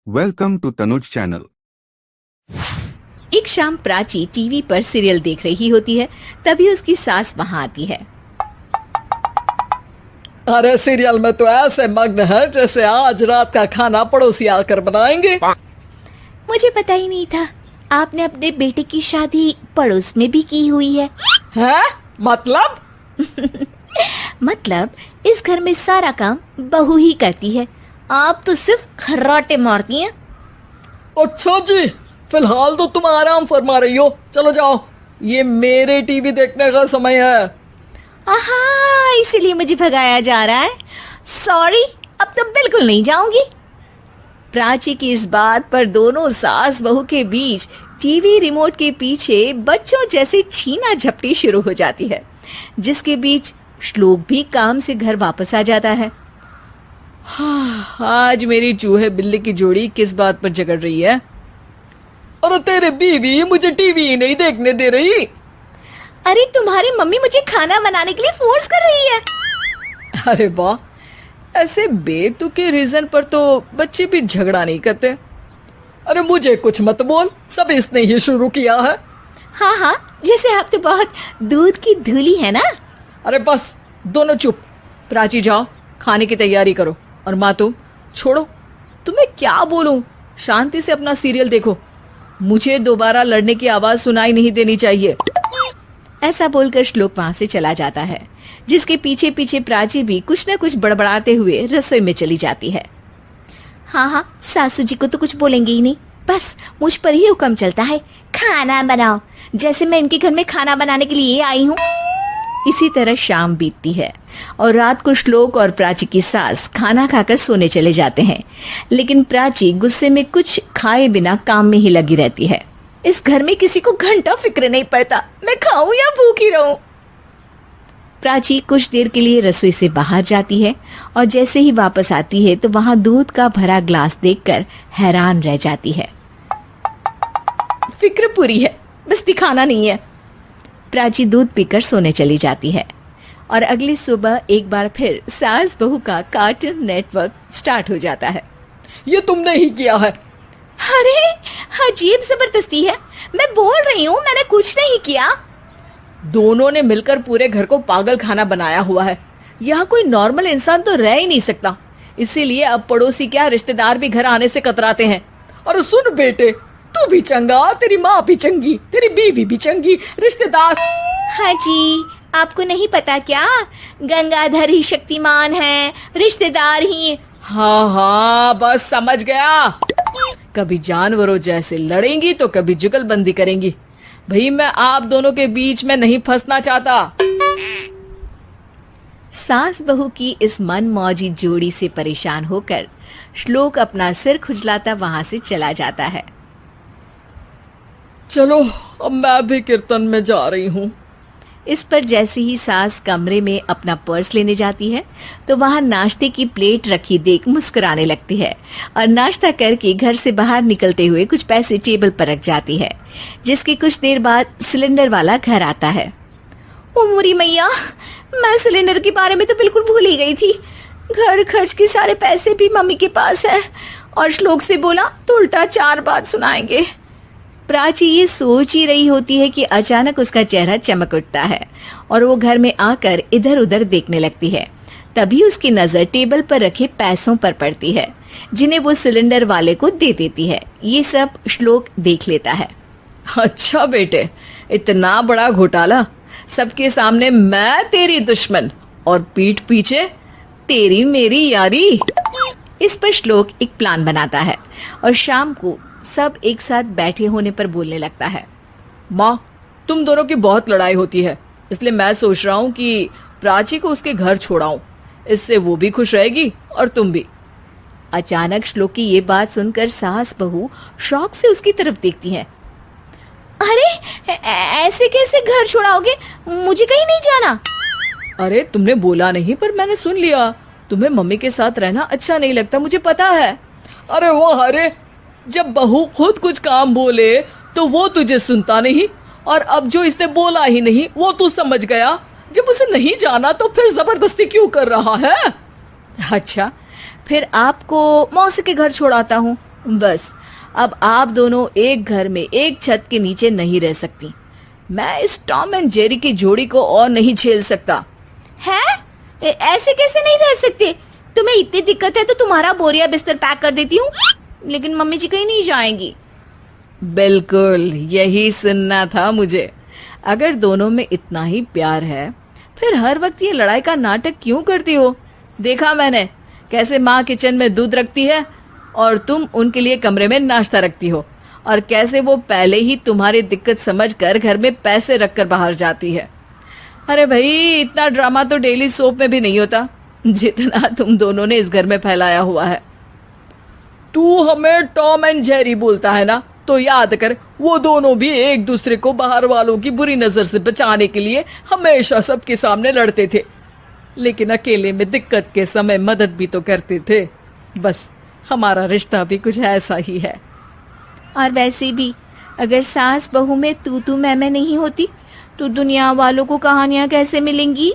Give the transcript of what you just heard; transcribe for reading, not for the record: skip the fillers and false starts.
Welcome to Tanuj channel. एक शाम Prachi TV पर सीरियल देख रही होती है। तभी उसकी सास वहाँ आती है। अरे सीरियल में तो ऐसे मग्न है जैसे आज रात का खाना पड़ोसी आकर बनाएंगे। मुझे पता ही नहीं था आपने अपने बेटे की शादी पड़ोस में भी की हुई है। हैं? मतलब? मतलब इस घर में सारा काम बहू ही करती है, आप तो सिर्फ खर्राटे मारती हैं। अच्छा जी, फिलहाल तो तुम आराम फरमा रही हो। चलो जाओ, ये मेरे टीवी देखने का समय है। आहा, इसीलिए मुझे भगाया जा रहा है। सॉरी, अब तो बिल्कुल नहीं जाऊंगी। प्राची की इस बात पर दोनों सास बहू के बीच टीवी रिमोट के पीछे बच्चों जैसे छीना झपटी शुरू हो जाती है, जिसके बीच श्लोक भी काम से घर वापस आ जाता है। आज मेरी चूहे बिल्ली की जोड़ी किस बात पर झगड़ रही है? अरे तेरे बीवी मुझे टीवी ही नहीं देखने दे रही। अरे तुम्हारी मम्मी मुझे खाना बनाने के लिए फोर्स कर रही है। अरे वाह, ऐसे बेतुके रीजन पर तो बच्चे भी झगड़ा नहीं करते। अरे मुझे कुछ मत बोल, सब इसने ही शुरू किया है। हाँ हाँ, जैसे आप तो बहुत दूध की धूली है ना। अरे बस, दोनों चुप। प्राची जाओ, खाने की तैयारी करो। और माँ तुम छोड़ो, तुम्हें क्या बोलूं, शांति से अपना सीरियल देखो। मुझे दोबारा लड़ने की आवाज सुनाई नहीं देनी चाहिए। ऐसा बोलकर श्लोक वहां से चला जाता है, जिसके पीछे पीछे प्राची भी कुछ न कुछ बड़बड़ाते हुए रसोई में चली जाती है। हाँ हाँ, सासू जी को तो कुछ बोलेंगे ही नहीं, बस मुझ पर ही हुक्म चलता है, खाना बनाओ, जैसे मैं इनके घर में खाना बनाने के लिए आई हूँ। इसी तरह शाम बीतती है और रात को श्लोक और प्राची की सास खाना खाकर सोने चले जाते हैं, लेकिन प्राची गुस्से में कुछ खाए बिना काम में ही लगी रहती है। इस घर में किसी को घंटा फिक्र नहीं पड़ता, मैं खाऊं या भूखी रहूं। प्राची कुछ देर के लिए रसोई से बाहर जाती है और जैसे ही वापस आती है तो वहां दूध का भरा ग्लास देखकर हैरान रह जाती है। फिक्र पूरी है, बस दिखाना नहीं है। प्राची दूध पीकर सोने चली जाती है और अगली सुबह एक बार फिर सास बहू का कार्टून नेटवर्क स्टार्ट हो जाता है। ये तुमने ही किया है। अरे अजीब जबरदस्ती है, मैं बोल रही हूँ मैंने कुछ नहीं किया। दोनों ने मिलकर पूरे घर को पागल खाना बनाया हुआ है। यहाँ कोई नॉर्मल इंसान तो रह ही नहीं सकता, इसीलिए अब पड़ोसी क्या रिश्तेदार भी घर आने से कतराते हैं। और सुन बेटे, तू भी चंगा, तेरी माँ भी चंगी, तेरी बीवी भी चंगी, रिश्तेदार। हाँ जी, आपको नहीं पता क्या, गंगाधर ही शक्तिमान है, रिश्तेदार ही। हाँ हाँ, बस समझ गया। कभी जानवरों जैसे लड़ेंगी तो कभी जुगलबंदी करेंगी। भाई मैं आप दोनों के बीच में नहीं फंसना चाहता। सास बहू की इस मन मौजी जोड़ी से परेशान होकर श्लोक अपना सिर खुजलाता वहां से चला जाता है। चलो अब मैं भी कीर्तन में जा रही हूँ। इस पर जैसे ही सास कमरे में अपना पर्स लेने जाती है तो वहां नाश्ते की प्लेट रखी देख मुस्कुराने लगती है और नाश्ता करके घर से बाहर निकलते हुए कुछ पैसे टेबल पर रख जाती है, जिसके कुछ देर बाद सिलेंडर वाला घर आता है। ओ मोरी मैया, मैं सिलेंडर के बारे में तो बिल्कुल भूल ही गई थी। घर खर्च के सारे पैसे भी मम्मी के पास है और श्लोक से बोला तो उल्टा 4 बात सुनाएंगे। प्राची ये सोच ही रही होती है कि अचानक उसका चेहरा चमक उठता है और वो घर में आकर इधर उधर देखने लगती है। तभी उसकी नजर टेबल पर रखे पैसों पर पड़ती है, जिन्हें वो सिलेंडर वाले को दे देती है। ये सब श्लोक देख लेता है। अच्छा बेटे, इतना बड़ा घोटाला, सबके सामने मैं तेरी दुश्मन और पीठ पीछे तेरी मेरी यारी। इस पर श्लोक एक प्लान बनाता है और शाम को सब एक साथ बैठे होने पर बोलने लगता है। माँ, तुम दोनों की बहुत लड़ाई होती है, इसलिए मैं सोच रहा हूँ कि प्राची को उसके घर छोड़ाऊं। इससे वो भी खुश रहेगी और तुम भी। अचानक श्लोक की ये बात सुनकर सास बहू शौक से उसकी तरफ देखती हैं। अरे ऐसे कैसे घर छोड़ाओगे, मुझे कहीं नहीं जाना। अरे तुमने बोला नहीं पर मैंने सुन लिया, तुम्हें मम्मी के साथ रहना अच्छा नहीं लगता, मुझे पता है। अरे वो, अरे जब बहू खुद कुछ काम बोले तो वो तुझे सुनता नहीं, और अब जो इसने बोला ही नहीं वो तू समझ गया। जब उसे नहीं जाना तो फिर जबरदस्ती क्यों कर रहा है? अच्छा, फिर आपको मौसी के घर छोड़ाता हूँ, बस अब आप दोनों एक घर में एक छत के नीचे नहीं रह सकती। मैं इस टॉम एंड जेरी की जोड़ी को और नहीं झेल सकता। है? ऐसे कैसे नहीं रह सकते? तुम्हें इतनी दिक्कत है तो तुम्हारा बोरिया बिस्तर पैक कर देती हूँ, लेकिन मम्मी जी कहीं नहीं जाएंगी। बिल्कुल यही सुनना था मुझे। अगर दोनों में इतना ही प्यार है फिर हर वक्त ये लड़ाई का नाटक क्यों करती हो? देखा मैंने कैसे माँ किचन में दूध रखती है और तुम उनके लिए कमरे में नाश्ता रखती हो, और कैसे वो पहले ही तुम्हारी दिक्कत समझकर घर में पैसे रखकर बाहर जाती है। अरे भाई, इतना ड्रामा तो डेली सोप में भी नहीं होता जितना तुम दोनों ने इस घर में फैलाया हुआ है। तू हमें टॉम एंड जेरी बोलता है ना, तो याद कर वो दोनों भी एक दूसरे को बाहर वालों की बुरी नजर से बचाने के लिए हमेशा सबके सामने लड़ते थे, लेकिन अकेले में दिक्कत के समय मदद भी तो करते थे। बस हमारा रिश्ता भी कुछ ऐसा ही है। और वैसे भी अगर सास बहू में तू मैं नहीं होती तो दुनिया वालों को कहानियां कैसे मिलेंगी?